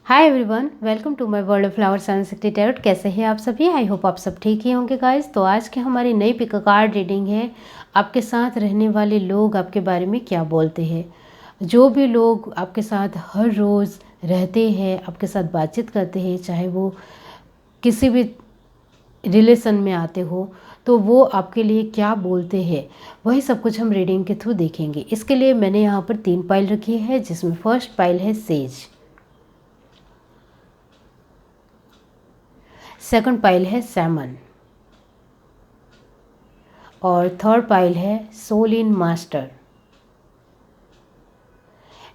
Hi everyone, welcome to my world of flowers and tarot. कैसे हैं आप सभी? आई होप आप सब ठीक ही होंगे गाइस। तो आज की हमारी नई पिक कार्ड रीडिंग है, आपके साथ रहने वाले लोग आपके बारे में क्या बोलते हैं। जो भी लोग आपके साथ हर रोज़ रहते हैं, आपके साथ बातचीत करते हैं, चाहे वो किसी भी रिलेशन में आते हो, तो वो आपके लिए क्या बोलते हैं, वही सब कुछ हम रीडिंग के थ्रू देखेंगे। इसके लिए मैंने यहाँ पर 3 पाइल रखी है, जिसमें फर्स्ट पाइल है सेज, सेकंड पाइल है सैमन और थर्ड पाइल है सोल इन मास्टर।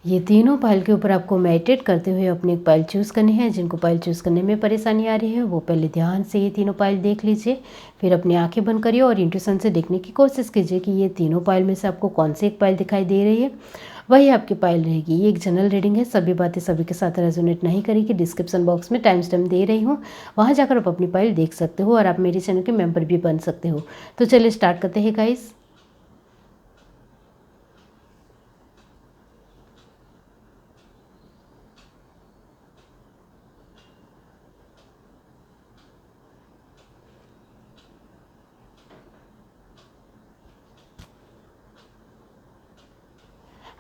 ये तीनों पाइल के ऊपर आपको मेडिटेट करते हुए अपनी एक पाइल चूज़ करनी है। जिनको पाइल चूज़ करने में परेशानी आ रही है वो पहले ध्यान से ये तीनों पाइल देख लीजिए, फिर अपनी आंखें बंद करिए और इंट्यूशन से देखने की कोशिश कीजिए कि ये तीनों पाइल में से आपको कौन सी एक पाइल दिखाई दे रही है, वही आपकी पाइल रहेगी। ये एक जनरल रीडिंग है, सभी बातें सभी के साथ रेजोनेट नहीं करेगी। डिस्क्रिप्शन बॉक्स में टाइम स्टैम्प दे रही हूँ, वहाँ जाकर आप अपनी पाइल देख सकते हो और आप मेरे चैनल के मेंबर भी बन सकते हो। तो चलिए स्टार्ट करते हैं गाइस।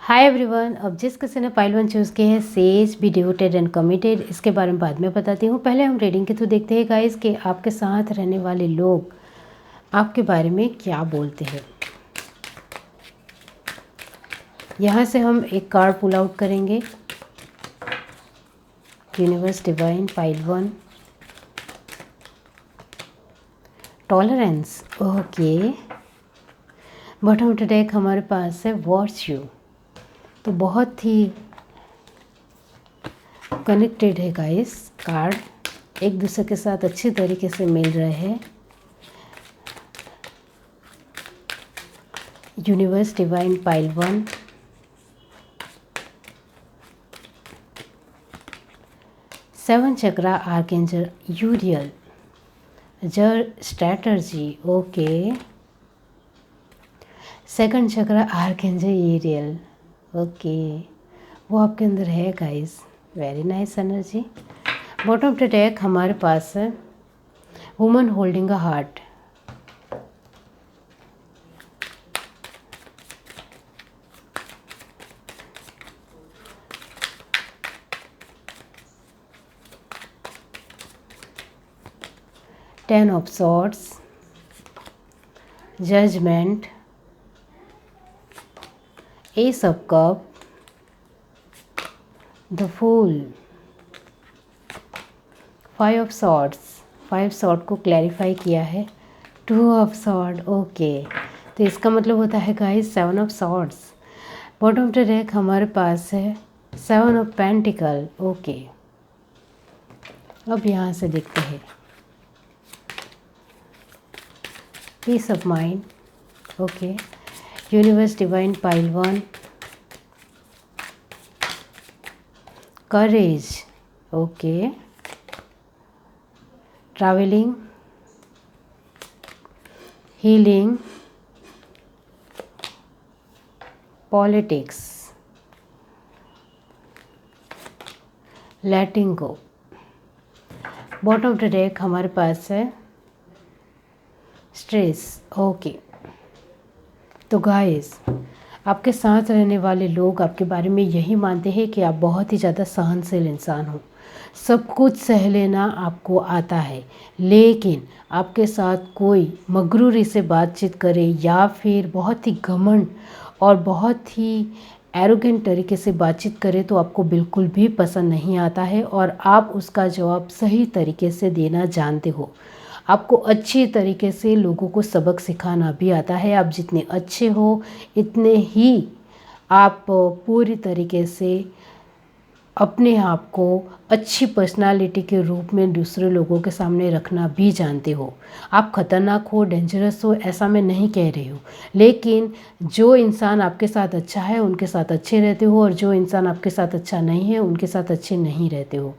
हाय एवरीवन, अब जिस किसी ने पाइल 1 चूज़ की है, says be devoted and committed, इसके बारे में बाद में बताती हूँ। पहले हम रीडिंग के थ्रू देखते हैं गाइस कि आपके साथ रहने वाले लोग आपके बारे में क्या बोलते हैं। यहाँ से हम एक कार्ड पुल आउट करेंगे। Universe divine pile 1, tolerance, okay. Bottom to deck हमारे पास है वर्च्यू, तो बहुत ही कनेक्टेड है गाइस। कार्ड एक दूसरे के साथ अच्छी तरीके से मिल रहे हैं। Universe divine pile 1, seven chakra archangel Uriel, जर strategy, okay. Second chakra archangel Uriel, okay, वो आपके अंदर है guys. Very nice energy. Bottom to deck हमारे पास है woman holding a heart, ten of swords, judgement, ace of cup, the fool, five of swords, five sword को clarify किया है, टू ऑफ सॉर्ड, ओके। तो इसका मतलब होता है guys seven of swords. Bottom to deck हमारे पास है सेवन ऑफ पेंटिकल, ओके। अब यहाँ से देखते हैं peace of mind, okay. Universe divine pile 1, courage, okay. Travelling, healing, politics, letting go. Bottom to deck हमारे पास है स्ट्रेस, ओके। तो गाइस, आपके साथ रहने वाले लोग आपके बारे में यही मानते हैं कि आप बहुत ही ज़्यादा सहनशील इंसान हो, सब कुछ सह लेना आपको आता है। लेकिन आपके साथ कोई मगरूरी से बातचीत करे या फिर बहुत ही घमंड और बहुत ही एरोगेंट तरीके से बातचीत करे तो आपको बिल्कुल भी पसंद नहीं आता है और आप उसका जवाब सही तरीके से देना जानते हो। आपको अच्छी तरीके से लोगों को सबक सिखाना भी आता है। आप जितने अच्छे हो इतने ही आप पूरी तरीके से अपने आप को अच्छी पर्सनालिटी के रूप में दूसरे लोगों के सामने रखना भी जानते हो। आप खतरनाक हो, डेंजरस हो, ऐसा मैं नहीं कह रही हूँ, लेकिन जो इंसान आपके साथ अच्छा है उनके साथ अच्छे रहते हो और जो इंसान आपके साथ अच्छा नहीं है उनके साथ अच्छे नहीं रहते हो।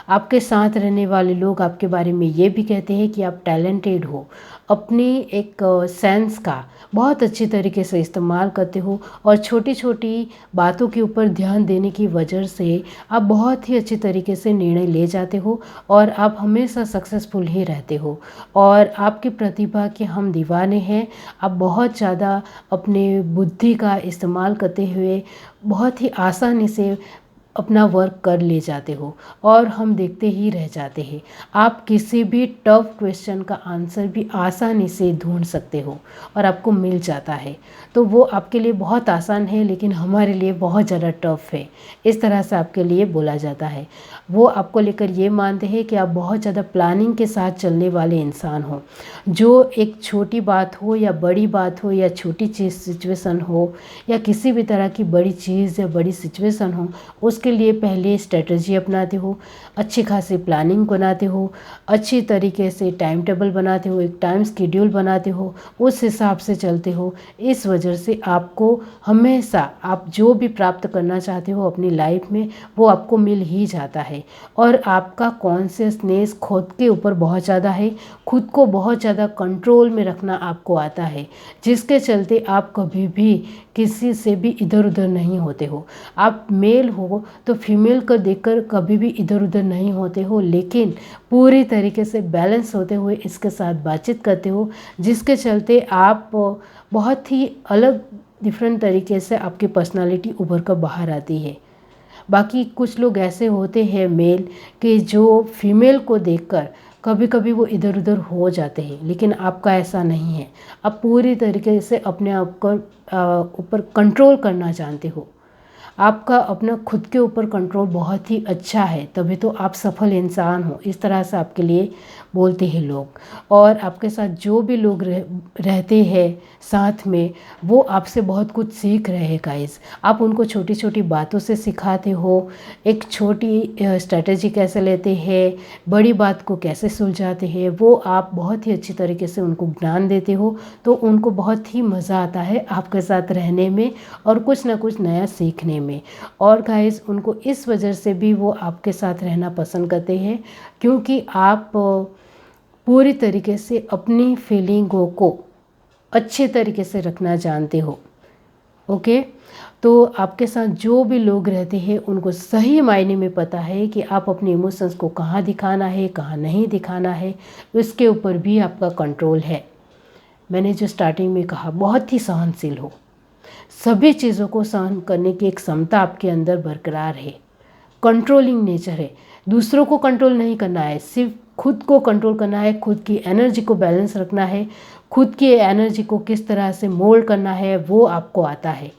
आपके साथ रहने वाले लोग आपके बारे में ये भी कहते हैं कि आप टैलेंटेड हो, अपनी एक सेंस का बहुत अच्छी तरीके से इस्तेमाल करते हो और छोटी छोटी बातों के ऊपर ध्यान देने की वजह से आप बहुत ही अच्छी तरीके से निर्णय ले जाते हो और आप हमेशा सक्सेसफुल ही रहते हो। और आपकी प्रतिभा के हम दीवाने हैं। आप बहुत ज़्यादा अपने बुद्धि का इस्तेमाल करते हुए बहुत ही आसानी से अपना वर्क कर ले जाते हो और हम देखते ही रह जाते हैं। आप किसी भी टफ क्वेश्चन का आंसर भी आसानी से ढूंढ सकते हो और आपको मिल जाता है। तो वो आपके लिए बहुत आसान है, लेकिन हमारे लिए बहुत ज़्यादा टफ है, इस तरह से आपके लिए बोला जाता है। वो आपको लेकर ये मानते हैं कि आप बहुत ज़्यादा प्लानिंग के साथ चलने वाले इंसान हो। जो एक छोटी बात हो या बड़ी बात हो या छोटी चीज़ सिचुएशन हो या किसी भी तरह की बड़ी चीज़ या बड़ी सिचुएशन हो, उसके लिए पहले स्ट्रेटजी अपनाते हो, अच्छी खासी प्लानिंग बनाते हो, अच्छी तरीके से टाइम टेबल बनाते हो, एक टाइम शेड्यूल बनाते हो, उस हिसाब से चलते हो। इस वजह से आपको हमेशा आप जो भी प्राप्त करना चाहते हो अपनी लाइफ में वो आपको मिल ही जाता है। और आपका कॉन्शियसनेस खुद के ऊपर बहुत ज़्यादा है, खुद को बहुत ज़्यादा कंट्रोल में रखना आपको आता है, जिसके चलते आप कभी भी किसी से भी इधर उधर नहीं होते हो। आप मेल हो तो फीमेल को देखकर कभी भी इधर उधर नहीं होते हो, लेकिन पूरी तरीके से बैलेंस होते हुए इसके साथ बातचीत करते हो, जिसके चलते आप बहुत ही अलग डिफरेंट तरीके से आपकी पर्सनालिटी उभर कर बाहर आती है। बाकी कुछ लोग ऐसे होते हैं मेल कि जो फीमेल को देखकर कभी कभी वो इधर उधर हो जाते हैं, लेकिन आपका ऐसा नहीं है। आप पूरी तरीके से अपने आप को ऊपर कंट्रोल करना जानते हो। आपका अपना खुद के ऊपर कंट्रोल बहुत ही अच्छा है, तभी तो आप सफल इंसान हो, इस तरह से आपके लिए बोलते हैं लोग। और आपके साथ जो भी लोग रहते हैं साथ में, वो आपसे बहुत कुछ सीख रहे हैं गाइस। आप उनको छोटी छोटी बातों से सिखाते हो, एक छोटी स्ट्रेटजी कैसे लेते हैं, बड़ी बात को कैसे सुलझाते हैं, वो आप बहुत ही अच्छी तरीके से उनको ज्ञान देते हो। तो उनको बहुत ही मज़ा आता है आपके साथ रहने में और कुछ ना कुछ नया सीखने में। और गाइस उनको इस वजह से भी वो आपके साथ रहना पसंद करते हैं, क्योंकि आप पूरी तरीके से अपनी फीलिंगों को अच्छे तरीके से रखना जानते हो। ओके, तो आपके साथ जो भी लोग रहते हैं उनको सही मायने में पता है कि आप अपने इमोशंस को कहाँ दिखाना है, कहाँ नहीं दिखाना है, इसके ऊपर भी आपका कंट्रोल है। मैंने जो स्टार्टिंग में कहा, बहुत ही सहनशील हो, सभी चीज़ों को सहन करने की एक क्षमता आपके अंदर बरकरार है। कंट्रोलिंग नेचर है, दूसरों को कंट्रोल नहीं करना है, सिर्फ खुद को कंट्रोल करना है, खुद की एनर्जी को बैलेंस रखना है, खुद की एनर्जी को किस तरह से मोल्ड करना है वो आपको आता है।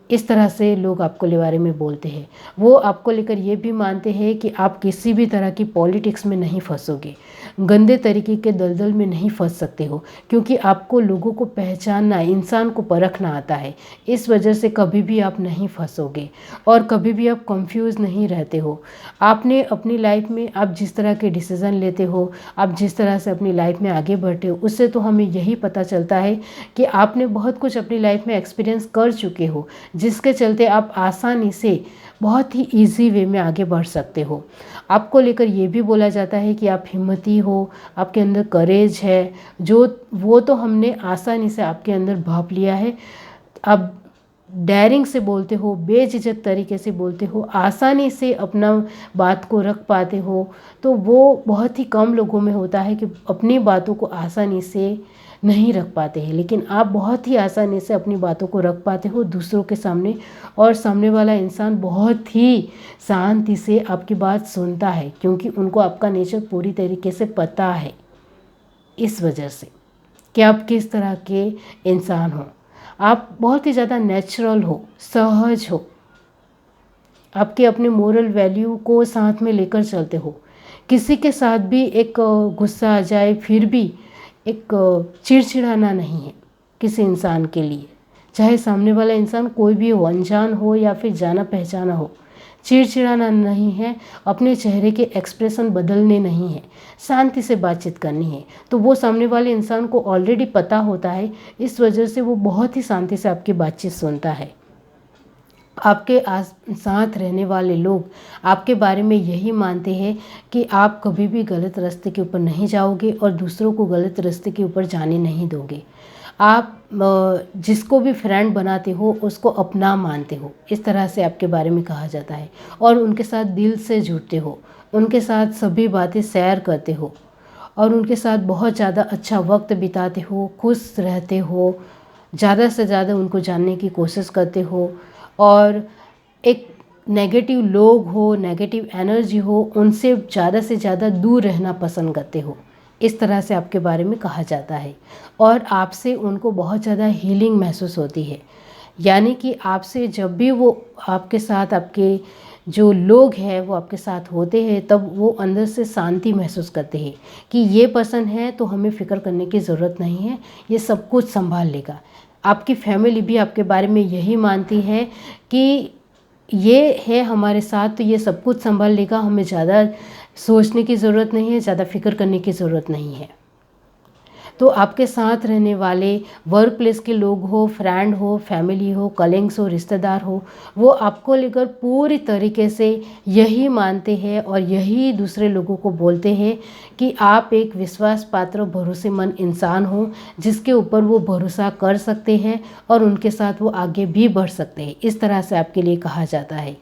इस तरह से लोग आपको ले बारे में बोलते हैं। वो आपको लेकर ये भी मानते हैं कि आप किसी भी तरह की पॉलिटिक्स में नहीं फंसोगे, गंदे तरीके के दलदल में नहीं फंस सकते हो, क्योंकि आपको लोगों को पहचानना, इंसान को परखना आता है। इस वजह से कभी भी आप नहीं फंसोगे और कभी भी आप कंफ्यूज नहीं रहते हो। आपने अपनी लाइफ में आप जिस तरह के डिसीज़न लेते हो, आप जिस तरह से अपनी लाइफ में आगे बढ़ते हो, उससे तो हमें यही पता चलता है कि आपने बहुत कुछ अपनी लाइफ में एक्सपीरियंस कर चुके हो, जिसके चलते आप आसानी से बहुत ही इजी वे में आगे बढ़ सकते हो। आपको लेकर ये भी बोला जाता है कि आप हिम्मती हो, आपके अंदर करेज है, जो वो तो हमने आसानी से आपके अंदर भाप लिया है। आप डेयरिंग से बोलते हो, बेझिझक तरीके से बोलते हो, आसानी से अपना बात को रख पाते हो। तो वो बहुत ही कम लोगों में होता है कि अपनी बातों को आसानी से नहीं रख पाते हैं, लेकिन आप बहुत ही आसानी से अपनी बातों को रख पाते हो दूसरों के सामने, और सामने वाला इंसान बहुत ही शांति से आपकी बात सुनता है, क्योंकि उनको आपका नेचर पूरी तरीके से पता है। इस वजह से कि आप किस तरह के इंसान हो, आप बहुत ही ज़्यादा नेचुरल हो, सहज हो, आपके अपने मोरल वैल्यू को साथ में लेकर चलते हो। किसी के साथ भी एक गुस्सा आ जाए फिर भी एक चिड़चिड़ाना नहीं है किसी इंसान के लिए, चाहे सामने वाला इंसान कोई भी हो, अनजान हो या फिर जाना पहचाना हो। चिड़चिड़ाना नहीं है, अपने चेहरे के एक्सप्रेशन बदलने नहीं है, शांति से बातचीत करनी है। तो वो सामने वाले इंसान को ऑलरेडी पता होता है, इस वजह से वो बहुत ही शांति से आपकी बातचीत सुनता है। आपके आस साथ रहने वाले लोग आपके बारे में यही मानते हैं कि आप कभी भी गलत रास्ते के ऊपर नहीं जाओगे और दूसरों को गलत रास्ते के ऊपर जाने नहीं दोगे। आप जिसको भी फ्रेंड बनाते हो उसको अपना मानते हो, इस तरह से आपके बारे में कहा जाता है। और उनके साथ दिल से जुड़ते हो, उनके साथ सभी बातें शेयर करते हो और उनके साथ बहुत ज़्यादा अच्छा वक्त बिताते हो, खुश रहते हो, ज़्यादा से ज़्यादा उनको जानने की कोशिश करते हो और एक नेगेटिव लोग हो, नेगेटिव एनर्जी हो, उनसे ज़्यादा से ज़्यादा दूर रहना पसंद करते हो। इस तरह से आपके बारे में कहा जाता है और आपसे उनको बहुत ज़्यादा हीलिंग महसूस होती है। यानी कि आपसे जब भी वो आपके साथ, आपके जो लोग हैं वो आपके साथ होते हैं, तब वो अंदर से शांति महसूस करते हैं कि ये पर्सन है तो हमें फ़िक्र करने की ज़रूरत नहीं है, ये सब कुछ संभाल लेगा। आपकी फैमिली भी आपके बारे में यही मानती है कि ये है हमारे साथ तो ये सब कुछ संभाल लेगा, हमें ज़्यादा सोचने की ज़रूरत नहीं है, ज़्यादा फिक्र करने की ज़रूरत नहीं है। तो आपके साथ रहने वाले वर्क प्लेस के लोग हो, फ्रेंड हो, फैमिली हो, कलीग्स हो, रिश्तेदार हो, वो आपको लेकर पूरी तरीके से यही मानते हैं और यही दूसरे लोगों को बोलते हैं कि आप एक विश्वास पात्र, भरोसेमंद इंसान हो जिसके ऊपर वो भरोसा कर सकते हैं और उनके साथ वो आगे भी बढ़ सकते हैं। इस तरह से आपके लिए कहा जाता है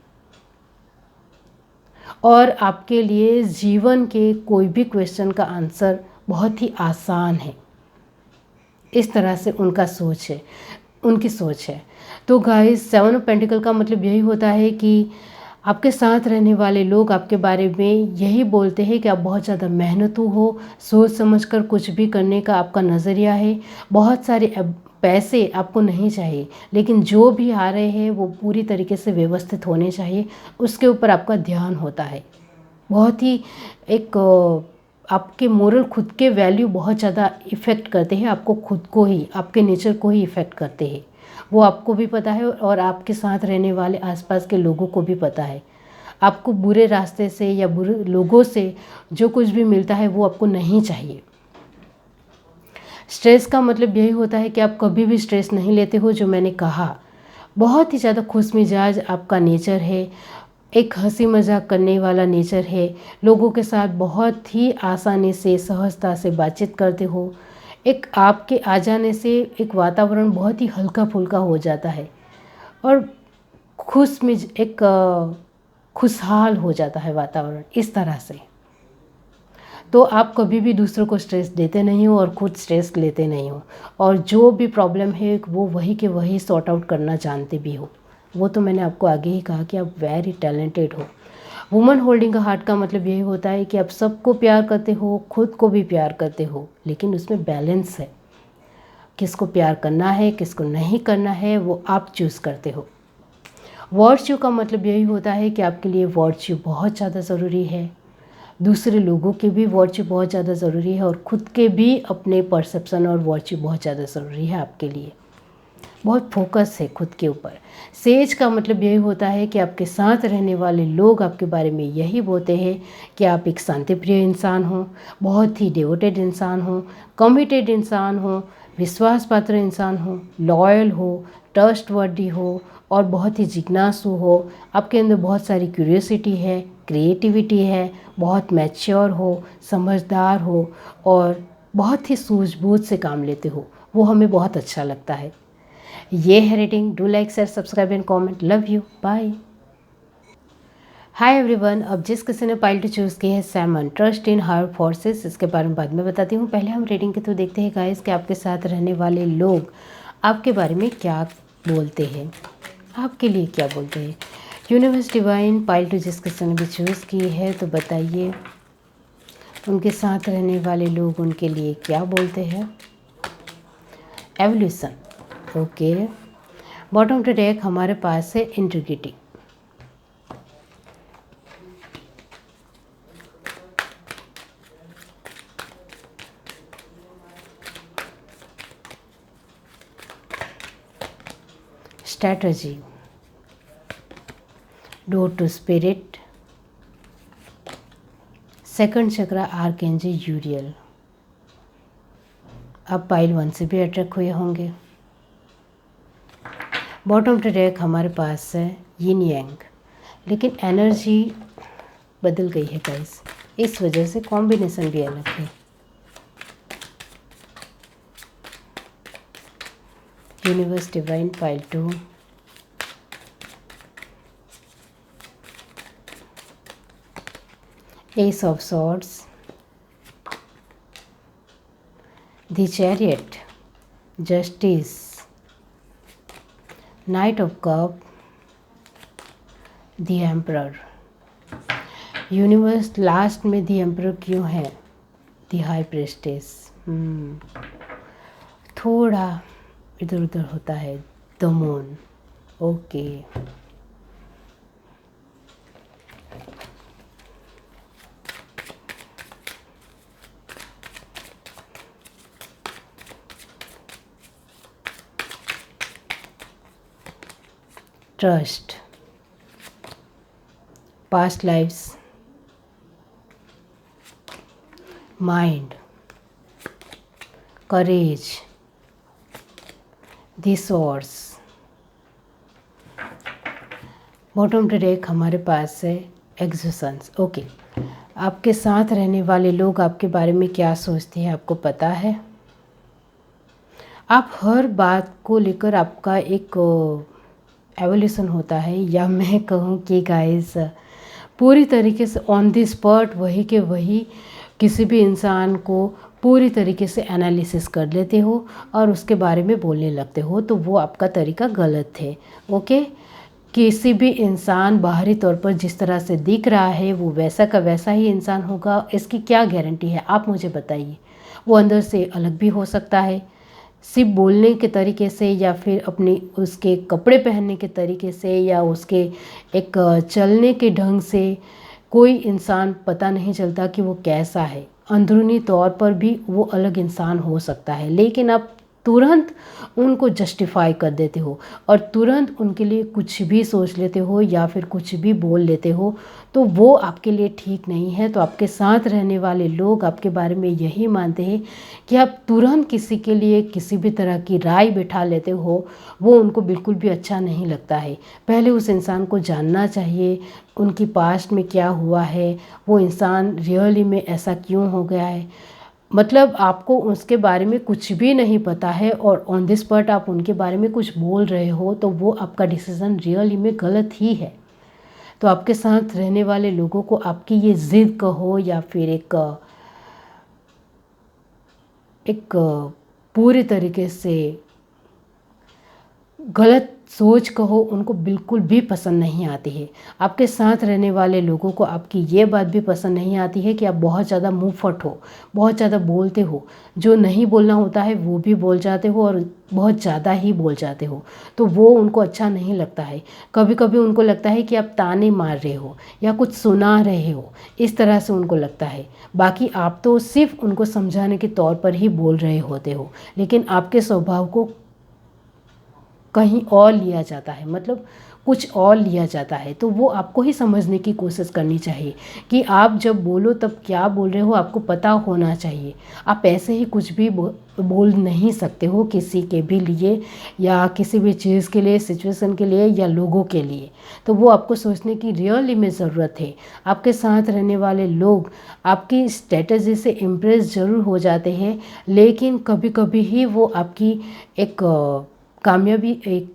और आपके लिए जीवन के कोई भी क्वेश्चन का आंसर बहुत ही आसान है। इस तरह से उनका सोच है, उनकी सोच है। तो गाइस, 7 ऑफ पेंटिकल का मतलब यही होता है कि आपके साथ रहने वाले लोग आपके बारे में यही बोलते हैं कि आप बहुत ज़्यादा मेहनतू हो, सोच समझकर कुछ भी करने का आपका नज़रिया है। बहुत सारे पैसे आपको नहीं चाहिए, लेकिन जो भी आ रहे हैं वो पूरी तरीके से व्यवस्थित होने चाहिए, उसके ऊपर आपका ध्यान होता है। बहुत ही एक आपके मोरल खुद के वैल्यू बहुत ज़्यादा इफ़ेक्ट करते हैं, आपको खुद को ही, आपके नेचर को ही इफ़ेक्ट करते हैं। वो आपको भी पता है और आपके साथ रहने वाले आसपास के लोगों को भी पता है। आपको बुरे रास्ते से या बुरे लोगों से जो कुछ भी मिलता है वो आपको नहीं चाहिए। स्ट्रेस का मतलब यही होता है कि आप कभी भी स्ट्रेस नहीं लेते हो, जो मैंने कहा। बहुत ही ज़्यादा खुश मिजाज आपका नेचर है, एक हंसी मजाक करने वाला नेचर है, लोगों के साथ बहुत ही आसानी से, सहजता से बातचीत करते हो। एक आपके आ जाने से एक वातावरण बहुत ही हल्का फुल्का हो जाता है और खुशहाल हो जाता है वातावरण, इस तरह से। तो आप कभी भी दूसरों को स्ट्रेस देते नहीं हो और खुद स्ट्रेस लेते नहीं हो और जो भी प्रॉब्लम है वो वही के वही सॉर्ट आउट करना जानते भी हो। वो तो मैंने आपको आगे ही कहा कि आप वेरी टैलेंटेड हो। वुमन होल्डिंग का हार्ट का मतलब यही होता है कि आप सबको प्यार करते हो, खुद को भी प्यार करते हो, लेकिन उसमें बैलेंस है। किसको प्यार करना है, किसको नहीं करना है, वो आप चूज़ करते हो। वर्च्यू का मतलब यही होता है कि आपके लिए वर्च्यू बहुत ज़्यादा ज़रूरी है, दूसरे लोगों के भी वर्च्यू बहुत ज़्यादा ज़रूरी है और ख़ुद के भी अपने परसेप्शन और वर्च्यू बहुत ज़्यादा ज़रूरी है आपके लिए। बहुत फोकस है खुद के ऊपर। सेज का मतलब यही होता है कि आपके साथ रहने वाले लोग आपके बारे में यही बोलते हैं कि आप एक शांतिप्रिय इंसान हो, बहुत ही डिवोटेड इंसान हो, कमिटेड इंसान हो, विश्वास पात्र इंसान हो, लॉयल हो, ट्रस्टवर्दी हो और बहुत ही जिज्ञासु हो। आपके अंदर बहुत सारी क्यूरियोसिटी है, क्रिएटिविटी है, बहुत मैच्योर हो, समझदार हो और बहुत ही सूझबूझ से काम लेते हो। वो हमें बहुत अच्छा लगता है। ये है rating. Do like, share, subscribe and comment. Love you, bye. Hi everyone. अब जिस किसी ने पाइल टू चूज़ की है summon, trust in higher forces, इसके बारे में बाद में बताती हूँ। पहले हम रेटिंग के थ्रू देखते हैं गाइस कि आपके साथ रहने वाले लोग आपके बारे में क्या बोलते हैं, आपके लिए क्या बोलते हैं। यूनिवर्स डिवाइन पाइल टू जिस किसी ने भी चूज़ की है, तो बताइए उनके साथ रहने वाले लोग उनके लिए क्या बोलते हैं। Evolution, okay. Bottom to deck हमारे पास है integrity, strategy, door to spirit, second chakra archangel Uriel. आप पाइल 1 से भी अट्रैक्ट हुए होंगे। बॉटम टू डेक हमारे पास है यिन यांग, लेकिन एनर्जी बदल गई है गाइस, इस वजह से कॉम्बिनेशन भी अलग है। Universe divine pile 2, S of swords, the chariot, justice, night of cup, the emperor. Universe last में द एम्परर क्यों है? द हाई प्रेस्टेस थोड़ा इधर उधर होता है। The moon, okay. Trust, past lifes, mind, courage, the source. Bottom to deck हमारे पास है एग्जिस्टेंस, ओके। आपके साथ रहने वाले लोग आपके बारे में क्या सोचते हैं आपको पता है? आप हर बात को लेकर आपका एक एवोल्यूशन होता है, या मैं कहूँ कि गाइस पूरी तरीके से ऑन द स्पॉट वही के वही किसी भी इंसान को पूरी तरीके से एनालिसिस कर लेते हो और उसके बारे में बोलने लगते हो, तो वो आपका तरीका गलत है, ओके। किसी भी इंसान बाहरी तौर पर जिस तरह से दिख रहा है वो वैसा का वैसा ही इंसान होगा, इसकी क्या गारंटी है? आप मुझे बताइए। वो अंदर से अलग भी हो सकता है, सिर्फ बोलने के तरीके से, या फिर अपनी उसके कपड़े पहनने के तरीके से, या उसके एक चलने के ढंग से। कोई इंसान पता नहीं चलता कि वो कैसा है, अंदरूनी तौर पर भी वो अलग इंसान हो सकता है, लेकिन आप तुरंत उनको जस्टिफाई कर देते हो और तुरंत उनके लिए कुछ भी सोच लेते हो या फिर कुछ भी बोल लेते हो, तो वो आपके लिए ठीक नहीं है। तो आपके साथ रहने वाले लोग आपके बारे में यही मानते हैं कि आप तुरंत किसी के लिए किसी भी तरह की राय बिठा लेते हो, वो उनको बिल्कुल भी अच्छा नहीं लगता है। पहले उस इंसान को जानना चाहिए, उनकी पास्ट में क्या हुआ है, वो इंसान रियली में ऐसा क्यों हो गया है। मतलब आपको उसके बारे में कुछ भी नहीं पता है और ऑन दिस स्पॉट आप उनके बारे में कुछ बोल रहे हो, तो वो आपका डिसीज़न रियली में गलत ही है। तो आपके साथ रहने वाले लोगों को आपकी ये ज़िद कहो या फिर एक पूरी तरीके से गलत सोच कहो, उनको बिल्कुल भी पसंद नहीं आती है। आपके साथ रहने वाले लोगों को आपकी ये बात भी पसंद नहीं आती है कि आप बहुत ज़्यादा मुंहफट हो, बहुत ज़्यादा बोलते हो, जो नहीं बोलना होता है वो भी बोल जाते हो और बहुत ज़्यादा ही बोल जाते हो, तो वो उनको अच्छा नहीं लगता है। कभी कभी उनको लगता है कि आप ताने मार रहे हो या कुछ सुना रहे हो, इस तरह से उनको लगता है। बाकी आप तो सिर्फ उनको समझाने के तौर पर ही बोल रहे होते हो, लेकिन आपके स्वभाव को कहीं और लिया जाता है, मतलब कुछ और लिया जाता है। तो वो आपको ही समझने की कोशिश करनी चाहिए कि आप जब बोलो तब क्या बोल रहे हो, आपको पता होना चाहिए। आप ऐसे ही कुछ भी बोल नहीं सकते हो किसी के भी लिए, या किसी भी चीज़ के लिए, सिचुएशन के लिए या लोगों के लिए। तो वो आपको सोचने की रियली में ज़रूरत है। आपके साथ रहने वाले लोग आपकी स्ट्रेटजी से इम्प्रेस ज़रूर हो जाते हैं, लेकिन कभी कभी ही वो आपकी एक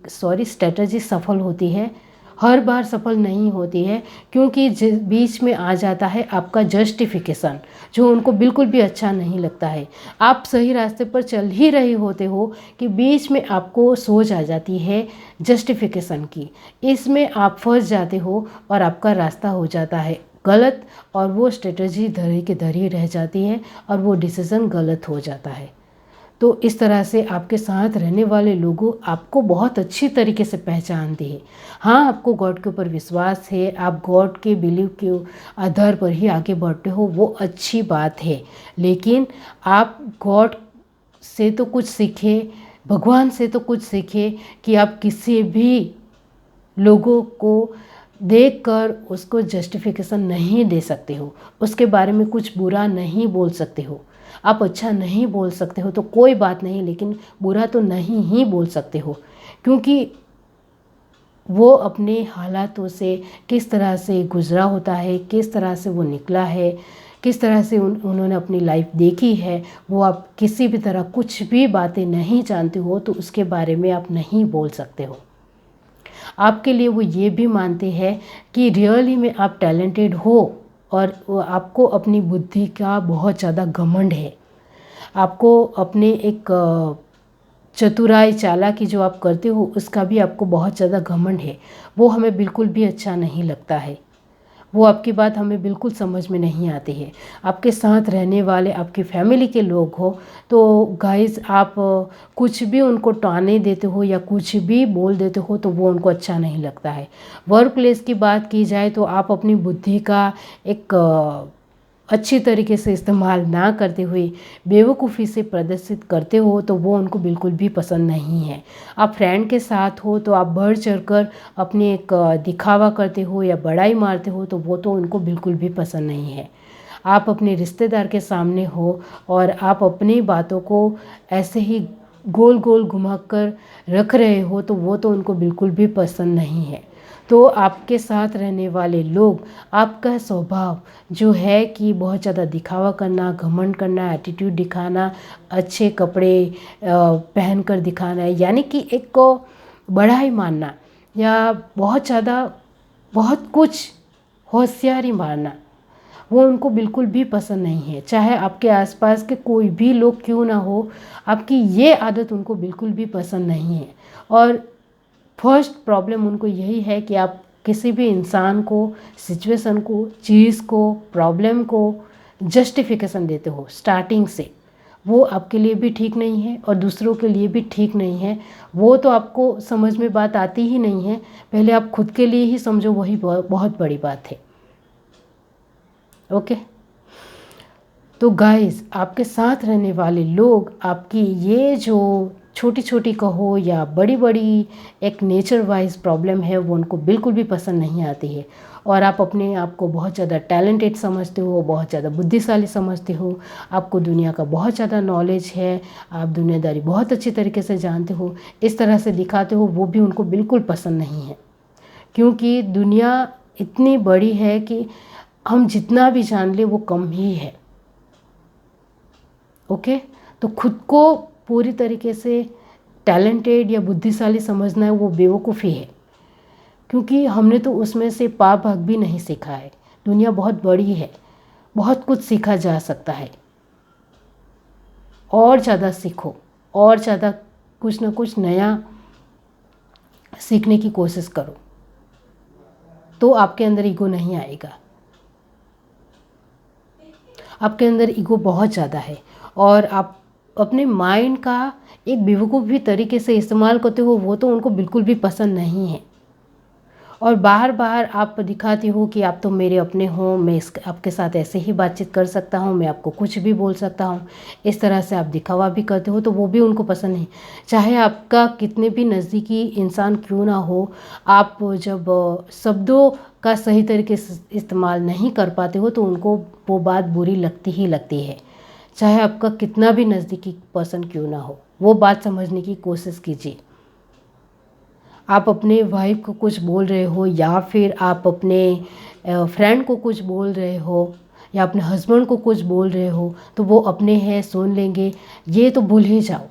स्ट्रेटजी सफल होती है, हर बार सफल नहीं होती है, क्योंकि बीच में आ जाता है आपका जस्टिफिकेशन, जो उनको बिल्कुल भी अच्छा नहीं लगता है। आप सही रास्ते पर चल ही रहे होते हो कि बीच में आपको सोच आ जाती है जस्टिफिकेशन की, इसमें आप फंस जाते हो और आपका रास्ता हो जाता है गलत, और वो स्ट्रेटजी धरी के धरी रह जाती है और वो डिसीज़न गलत हो जाता है। तो इस तरह से आपके साथ रहने वाले लोगों आपको बहुत अच्छी तरीके से पहचानते हैं। हाँ, आपको गॉड के ऊपर विश्वास है, आप गॉड के बिलीव के आधार पर ही आगे बढ़ते हो, वो अच्छी बात है, लेकिन आप गॉड से तो कुछ सीखें, भगवान से तो कुछ सीखें कि आप किसी भी लोगों को देखकर उसको जस्टिफिकेशन नहीं दे सकते हो, उसके बारे में कुछ बुरा नहीं बोल सकते हो। आप अच्छा नहीं बोल सकते हो तो कोई बात नहीं, लेकिन बुरा तो नहीं ही बोल सकते हो, क्योंकि वो अपने हालातों से किस तरह से गुज़रा होता है, किस तरह से वो निकला है, किस तरह से उन्होंने अपनी लाइफ देखी है, वो आप किसी भी तरह कुछ भी बातें नहीं जानते हो तो उसके बारे में आप नहीं बोल सकते हो। आपके लिए वो ये भी मानते हैं कि रियली में आप टैलेंटेड हो और आपको अपनी बुद्धि का बहुत ज़्यादा घमंड है। आपको अपने एक चतुराई चालाकी जो आप करते हो उसका भी आपको बहुत ज़्यादा घमंड है। वो हमें बिल्कुल भी अच्छा नहीं लगता है। वो आपकी बात हमें बिल्कुल समझ में नहीं आती है। आपके साथ रहने वाले आपकी फैमिली के लोग हो तो गाइस आप कुछ भी उनको टाने देते हो या कुछ भी बोल देते हो तो वो उनको अच्छा नहीं लगता है। वर्क प्लेस की बात की जाए तो आप अपनी बुद्धि का एक अच्छी तरीके से इस्तेमाल ना करते हुए बेवकूफ़ी से प्रदर्शित करते हो तो वो उनको बिल्कुल भी पसंद नहीं है। आप फ्रेंड के साथ हो तो आप बढ़ चढ़कर अपने एक दिखावा करते हो या बड़ाई मारते हो तो वो तो उनको बिल्कुल भी पसंद नहीं है। आप अपने रिश्तेदार के सामने हो और आप अपनी बातों को ऐसे ही गोल गोल घुमाकर रख रहे हो तो वो तो उनको बिल्कुल भी पसंद नहीं है। तो आपके साथ रहने वाले लोग आपका स्वभाव जो है कि बहुत ज़्यादा दिखावा करना, घमंड करना, एटीट्यूड दिखाना, अच्छे कपड़े पहनकर दिखाना, यानी कि एक बड़ाई मानना या बहुत ज़्यादा बहुत कुछ होशियारी मारना, वो उनको बिल्कुल भी पसंद नहीं है। चाहे आपके आसपास के कोई भी लोग क्यों ना हो, आपकी ये आदत उनको बिल्कुल भी पसंद नहीं है। और फर्स्ट प्रॉब्लम उनको यही है कि आप किसी भी इंसान को, सिचुएशन को, चीज़ को, प्रॉब्लम को जस्टिफिकेशन देते हो स्टार्टिंग से। वो आपके लिए भी ठीक नहीं है और दूसरों के लिए भी ठीक नहीं है। वो तो आपको समझ में बात आती ही नहीं है। पहले आप खुद के लिए ही समझो, वही बहुत बड़ी बात है। ओके, तो गाइस आपके साथ रहने वाले लोग आपकी ये जो छोटी छोटी कहो या बड़ी बड़ी एक नेचर वाइज प्रॉब्लम है वो उनको बिल्कुल भी पसंद नहीं आती है। और आप अपने आप को बहुत ज़्यादा टैलेंटेड समझते हो, बहुत ज़्यादा बुद्धिशाली समझते हो, आपको दुनिया का बहुत ज़्यादा नॉलेज है, आप दुनियादारी बहुत अच्छी तरीके से जानते हो, इस तरह से दिखाते हो, वो भी उनको बिल्कुल पसंद नहीं है। क्योंकि दुनिया इतनी बड़ी है कि हम जितना भी जान ले वो कम ही है। ओके, तो खुद को पूरी तरीके से टैलेंटेड या बुद्धिशाली समझना है वो बेवकूफ़ी है। क्योंकि हमने तो उसमें से पा भाग भी नहीं सीखा है। दुनिया बहुत बड़ी है, बहुत कुछ सीखा जा सकता है। और ज़्यादा सीखो, और ज़्यादा कुछ ना कुछ नया सीखने की कोशिश करो, तो आपके अंदर ईगो नहीं आएगा। आपके अंदर ईगो बहुत ज़्यादा है और आप अपने माइंड का एक बेवकूफ़ी तरीके से इस्तेमाल करते हो, वो तो उनको बिल्कुल भी पसंद नहीं है। और बार बार आप दिखाते हो कि आप तो मेरे अपने हो, मैं आपके साथ ऐसे ही बातचीत कर सकता हूँ, मैं आपको कुछ भी बोल सकता हूँ, इस तरह से आप दिखावा भी करते हो तो वो भी उनको पसंद नहीं। चाहे आपका कितने भी नज़दीकी इंसान क्यों ना हो, आप जब शब्दों का सही तरीके से इस्तेमाल नहीं कर पाते हो तो उनको वो बात बुरी लगती ही लगती है। चाहे आपका कितना भी नज़दीकी पर्सन क्यों ना हो, वो बात समझने की कोशिश कीजिए। आप अपने वाइफ को कुछ बोल रहे हो या फिर आप अपने फ्रेंड को कुछ बोल रहे हो या अपने हस्बैंड को कुछ बोल रहे हो तो वो अपने हैं, सुन लेंगे, ये तो भूल ही जाओ।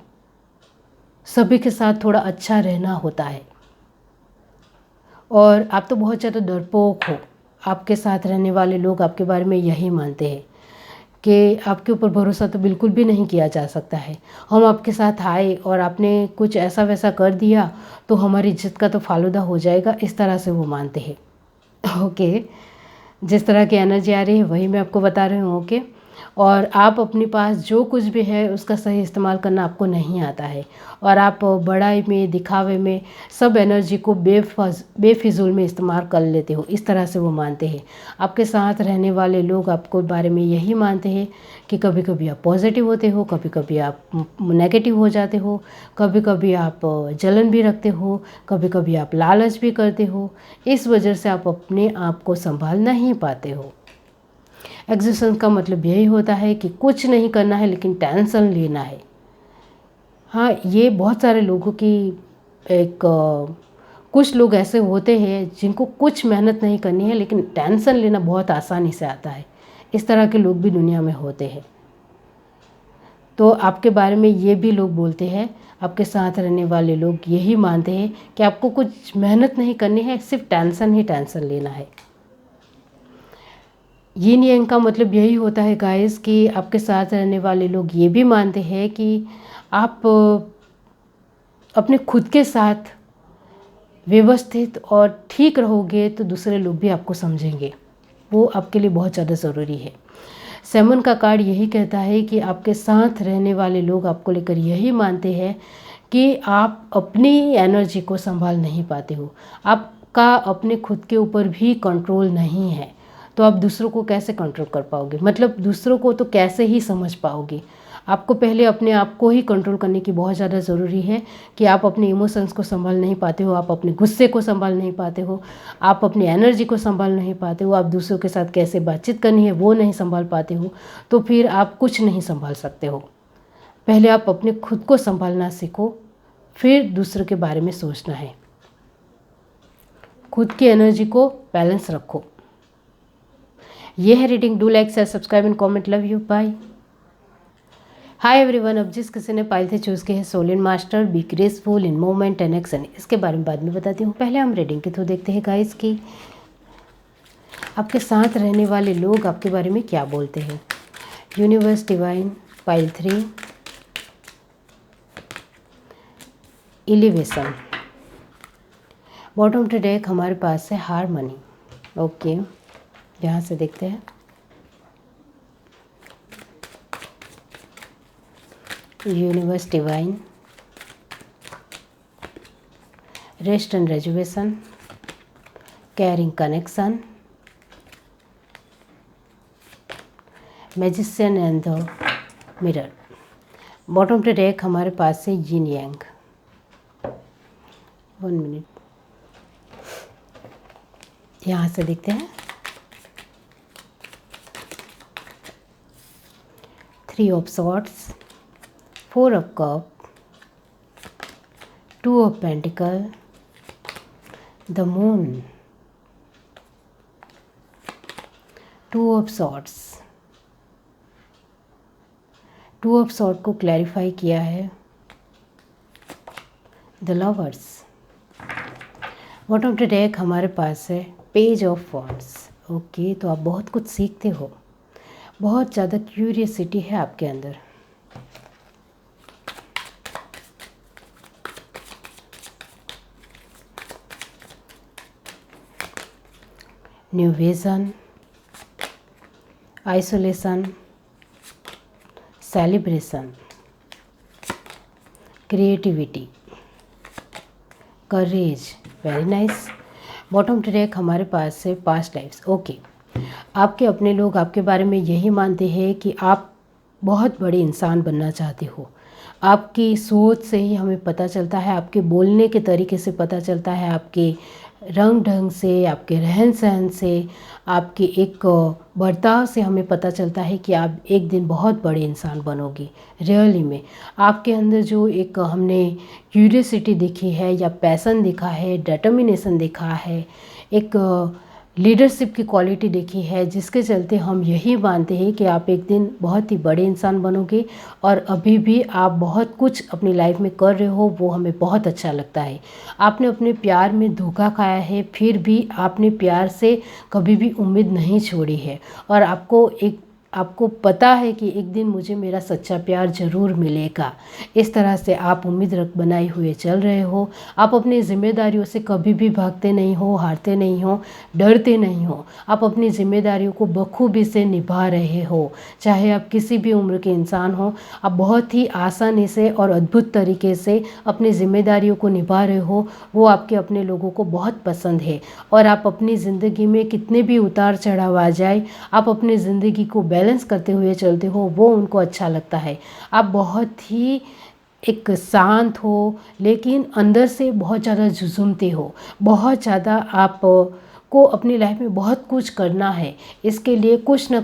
सभी के साथ थोड़ा अच्छा रहना होता है। और आप तो बहुत ज़्यादा डरपोक हो। आपके साथ रहने वाले लोग आपके बारे में यही मानते हैं कि आपके ऊपर भरोसा तो बिल्कुल भी नहीं किया जा सकता है। हम आपके साथ आए और आपने कुछ ऐसा वैसा कर दिया तो हमारी इज्जत का तो फालूदा हो जाएगा, इस तरह से वो मानते हैं। ओके, जिस तरह की एनर्जी आ रही है वही मैं आपको बता रही हूँ। ओके, और आप अपने पास जो कुछ भी है उसका सही इस्तेमाल करना आपको नहीं आता है और आप बड़ाई में, दिखावे में सब एनर्जी को बेफिजूल में इस्तेमाल कर लेते हो, इस तरह से वो मानते हैं। आपके साथ रहने वाले लोग आपको बारे में यही मानते हैं कि कभी कभी आप पॉजिटिव होते हो, कभी कभी आप नेगेटिव हो जाते हो, कभी कभी आप जलन भी रखते हो, कभी कभी आप लालच भी करते हो। इस वजह से आप अपने आप को संभाल नहीं पाते हो। एग्जिस्टेंस का मतलब यही होता है कि कुछ नहीं करना है लेकिन टेंशन लेना है। हाँ, ये बहुत सारे लोगों की एक कुछ लोग ऐसे होते हैं जिनको कुछ मेहनत नहीं करनी है लेकिन टेंशन लेना बहुत आसानी से आता है। इस तरह के लोग भी दुनिया में होते हैं। तो आपके बारे में ये भी लोग बोलते हैं, आपके साथ रहने वाले लोग यही मानते हैं कि आपको कुछ मेहनत नहीं करनी है, सिर्फ टेंशन ही टेंशन लेना है। यिन यांग का मतलब यही होता है गाइस कि आपके साथ रहने वाले लोग ये भी मानते हैं कि आप अपने खुद के साथ व्यवस्थित और ठीक रहोगे तो दूसरे लोग भी आपको समझेंगे। वो आपके लिए बहुत ज़्यादा ज़रूरी है। 7 का कार्ड यही कहता है कि आपके साथ रहने वाले लोग आपको लेकर यही मानते हैं कि आप अपनी एनर्जी को संभाल नहीं पाते हो, आपका अपने खुद के ऊपर भी कंट्रोल नहीं है। तो आप दूसरों को कैसे कंट्रोल कर पाओगे, मतलब दूसरों को तो कैसे ही समझ पाओगे। आपको पहले अपने आप को ही कंट्रोल करने की बहुत ज़्यादा ज़रूरी है कि आप अपने इमोशंस को संभाल नहीं पाते हो, आप अपने गुस्से को संभाल नहीं पाते हो, आप अपनी एनर्जी को संभाल नहीं पाते हो, आप दूसरों के साथ कैसे बातचीत करनी है वो नहीं संभाल पाते हो, तो फिर आप कुछ नहीं संभाल सकते हो। पहले आप अपने खुद को संभालना सीखो, फिर दूसरों के बारे में सोचना है। खुद की एनर्जी को बैलेंस रखो। ये है reading. Do like, share, subscribe and comment. Love you, bye. Hi everyone. अब जिस किसी ने पाइल थे चूज़ के है soul in master, be graceful in movement and action, इसके बारे में बाद में बताती हूँ। पहले हम रीडिंग के थ्रू देखते हैं गाइस कि आपके साथ रहने वाले लोग आपके बारे में क्या बोलते हैं। Universe, divine, pile 3, elevation. Bottom to deck हमारे पास है हारमनी। ओके, यहाँ से देखते हैं। Universe, divine, rest and rejuvenation, caring connection, magician and the mirror. Bottom to deck हमारे पास है यिन यांग। 1 मिनट, यहाँ से देखते हैं। 3 of swords, 4 of cup, 2 of pentacle, the moon, 2 of swords. 2 of sword को क्लैरिफाई किया है the lovers. Bottom to deck हमारे पास है पेज ऑफ वॉन्ड्स। ओके, तो आप बहुत कुछ सीखते हो, बहुत ज़्यादा क्यूरियसिटी है आपके अंदर। New vision, isolation, celebration, creativity, courage, very nice. Bottom track हमारे पास है पास्ट लाइफ्स। ओके, आपके अपने लोग आपके बारे में यही मानते हैं कि आप बहुत बड़े इंसान बनना चाहते हो। आपकी सोच से ही हमें पता चलता है, आपके बोलने के तरीके से पता चलता है, आपके रंग ढंग से, आपके रहन सहन से, आपके एक बर्ताव से हमें पता चलता है कि आप एक दिन बहुत बड़े इंसान बनोगे। रियली में आपके अंदर जो एक हमने क्यूरियसिटी देखी है या पैसन दिखा है, डिटर्मिनेशन देखा है, एक लीडरशिप की क्वालिटी देखी है, जिसके चलते हम यही मानते हैं कि आप एक दिन बहुत ही बड़े इंसान बनोगे। और अभी भी आप बहुत कुछ अपनी लाइफ में कर रहे हो, वो हमें बहुत अच्छा लगता है। आपने अपने प्यार में धोखा खाया है, फिर भी आपने प्यार से कभी भी उम्मीद नहीं छोड़ी है और आपको पता है कि एक दिन मुझे मेरा सच्चा प्यार ज़रूर मिलेगा। इस तरह से आप उम्मीद बनाए हुए चल रहे हो। आप अपनी जिम्मेदारियों से कभी भी भागते नहीं हो, हारते नहीं हो, डरते नहीं हो। आप अपनी जिम्मेदारियों को बखूबी से निभा रहे हो। चाहे आप किसी भी उम्र के इंसान हो, आप बहुत ही आसानी से और अद्भुत तरीके से अपनी जिम्मेदारियों को निभा रहे हो। वो आपके अपने लोगों को बहुत पसंद है। और आप अपनी ज़िंदगी में कितने भी उतार चढ़ाव आ जाए, आप अपनी ज़िंदगी को बैलेंस करते हुए चलते हो, वो उनको अच्छा लगता है। आप बहुत ही एक शांत हो, लेकिन अंदर से बहुत ज़्यादा झुझुमते हो, बहुत ज़्यादा आप आपको अपनी लाइफ में बहुत कुछ करना है। इसके लिए कुछ ना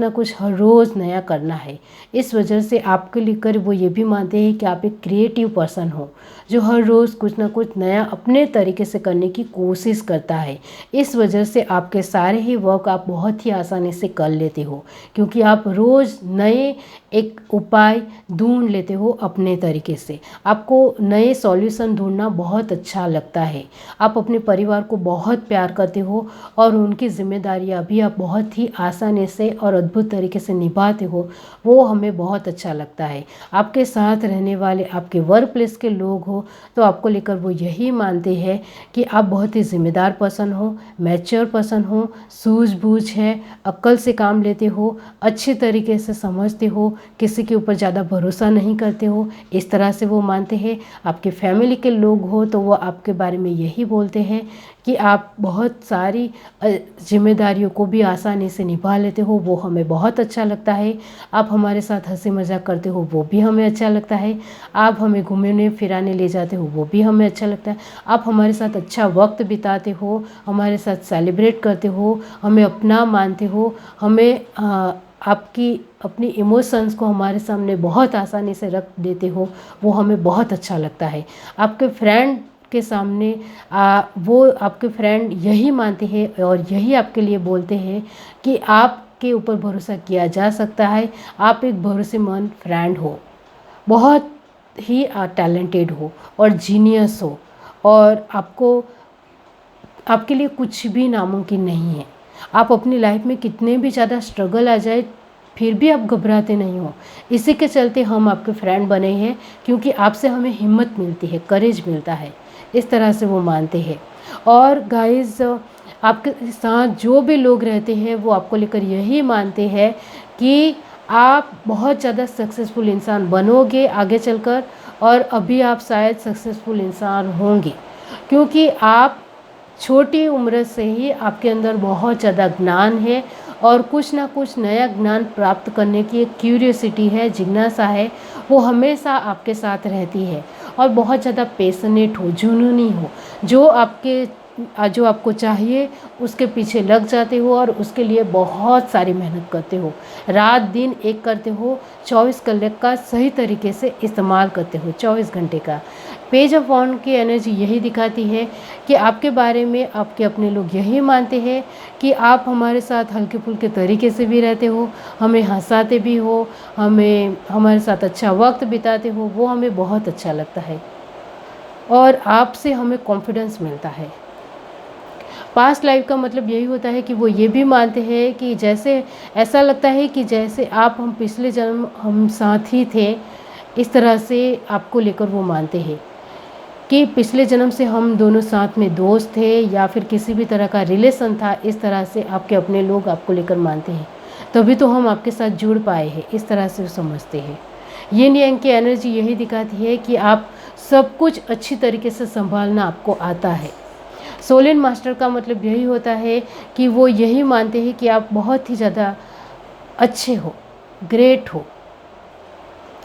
कुछ हर रोज़ नया करना है। इस वजह से आपके लेकर वो ये भी मानते हैं कि आप एक क्रिएटिव पर्सन हो, जो हर रोज़ कुछ ना कुछ नया अपने तरीके से करने की कोशिश करता है। इस वजह से आपके सारे ही वर्क आप बहुत ही आसानी से कर लेते हो, क्योंकि आप रोज़ नए एक उपाय ढूंढ लेते हो अपने तरीके से। आपको नए सॉल्यूशन ढूंढना बहुत अच्छा लगता है। आप अपने परिवार को बहुत प्यार करते हो और उनकी जिम्मेदारियां भी आप बहुत ही आसानी से और अद्भुत तरीके से निभाते हो, वो हमें बहुत अच्छा लगता है। आपके साथ रहने वाले आपके वर्क प्लेस के लोग हो तो आपको लेकर वो यही मानते हैं कि आप बहुत ही जिम्मेदार पर्सन हो, मैच्योर पर्सन हो, सूझबूझ है, अक्ल से काम लेते हो, अच्छे तरीके से समझते हो, किसी के ऊपर ज़्यादा भरोसा नहीं करते हो। इस तरह से वो मानते हैं। आपके फैमिली के लोग हो तो वो आपके बारे में यही बोलते हैं कि आप बहुत सारी जिम्मेदारियों को भी आसानी से निभा लेते हो, वो हमें बहुत अच्छा लगता है। आप हमारे साथ हंसी मजाक करते हो, वो भी हमें अच्छा लगता है। आप हमें घूमने फिराने ले जाते हो, वो भी हमें अच्छा लगता है। आप हमारे साथ अच्छा वक्त बिताते हो, हमारे साथ सेलिब्रेट करते हो, हमें अपना मानते हो, हमें आपकी अपनी इमोशंस को हमारे सामने बहुत आसानी से रख देते हो, वो हमें बहुत अच्छा लगता है। आपके फ्रेंड के सामने वो आपके फ्रेंड यही मानते हैं और यही आपके लिए बोलते हैं कि आपके ऊपर भरोसा किया जा सकता है। आप एक भरोसेमंद फ्रेंड हो, बहुत ही टैलेंटेड हो और जीनियस हो, और आपके लिए कुछ भी नामुमकिन नहीं है। आप अपनी लाइफ में कितने भी ज़्यादा स्ट्रगल आ जाए फिर भी आप घबराते नहीं हो। इसी के चलते हम आपके फ्रेंड बने हैं, क्योंकि आपसे हमें हिम्मत मिलती है, करेज मिलता है। इस तरह से वो मानते हैं। और गाइस, आपके साथ जो भी लोग रहते हैं वो आपको लेकर यही मानते हैं कि आप बहुत ज़्यादा सक्सेसफुल इंसान बनोगे आगे चलकर, और अभी आप शायद सक्सेसफुल इंसान होंगे, क्योंकि आप छोटी उम्र से ही आपके अंदर बहुत ज़्यादा ज्ञान है और कुछ ना कुछ नया ज्ञान प्राप्त करने की एक क्यूरियोसिटी है, जिज्ञासा है, वो हमेशा आपके साथ रहती है। और बहुत ज़्यादा पैशनेट हो, जुनूनी हो, जो आपको चाहिए उसके पीछे लग जाते हो और उसके लिए बहुत सारी मेहनत करते हो, रात दिन एक करते हो, 24 घंटे का सही तरीके से इस्तेमाल करते हो। 24 घंटे का पेज ऑफ वॉन्ड की एनर्जी यही दिखाती है कि आपके बारे में आपके अपने लोग यही मानते हैं कि आप हमारे साथ हल्के फुल्के तरीके से भी रहते हो, हमें हंसाते भी हो, हमारे साथ अच्छा वक्त बिताते हो, वो हमें बहुत अच्छा लगता है और आपसे हमें कॉन्फिडेंस मिलता है। पास्ट लाइफ का मतलब यही होता है कि वो ये भी मानते हैं कि जैसे ऐसा लगता है कि जैसे हम पिछले जन्म हम साथ ही थे, इस तरह से आपको लेकर वो मानते हैं कि पिछले जन्म से हम दोनों साथ में दोस्त थे या फिर किसी भी तरह का रिलेशन था। इस तरह से आपके अपने लोग आपको लेकर मानते हैं, तभी तो हम आपके साथ जुड़ पाए हैं। इस तरह से वो समझते हैं। यिन यांग की एनर्जी यही दिखाती है कि आप सब कुछ अच्छी तरीके से संभालना आपको आता है। सोलिन मास्टर का मतलब यही होता है कि वो यही मानते हैं कि आप बहुत ही ज़्यादा अच्छे हो, ग्रेट हो,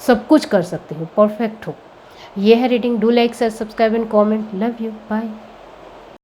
सब कुछ कर सकते हो, परफेक्ट हो। ये है reading. Do like, share, subscribe and comment. Love you, bye.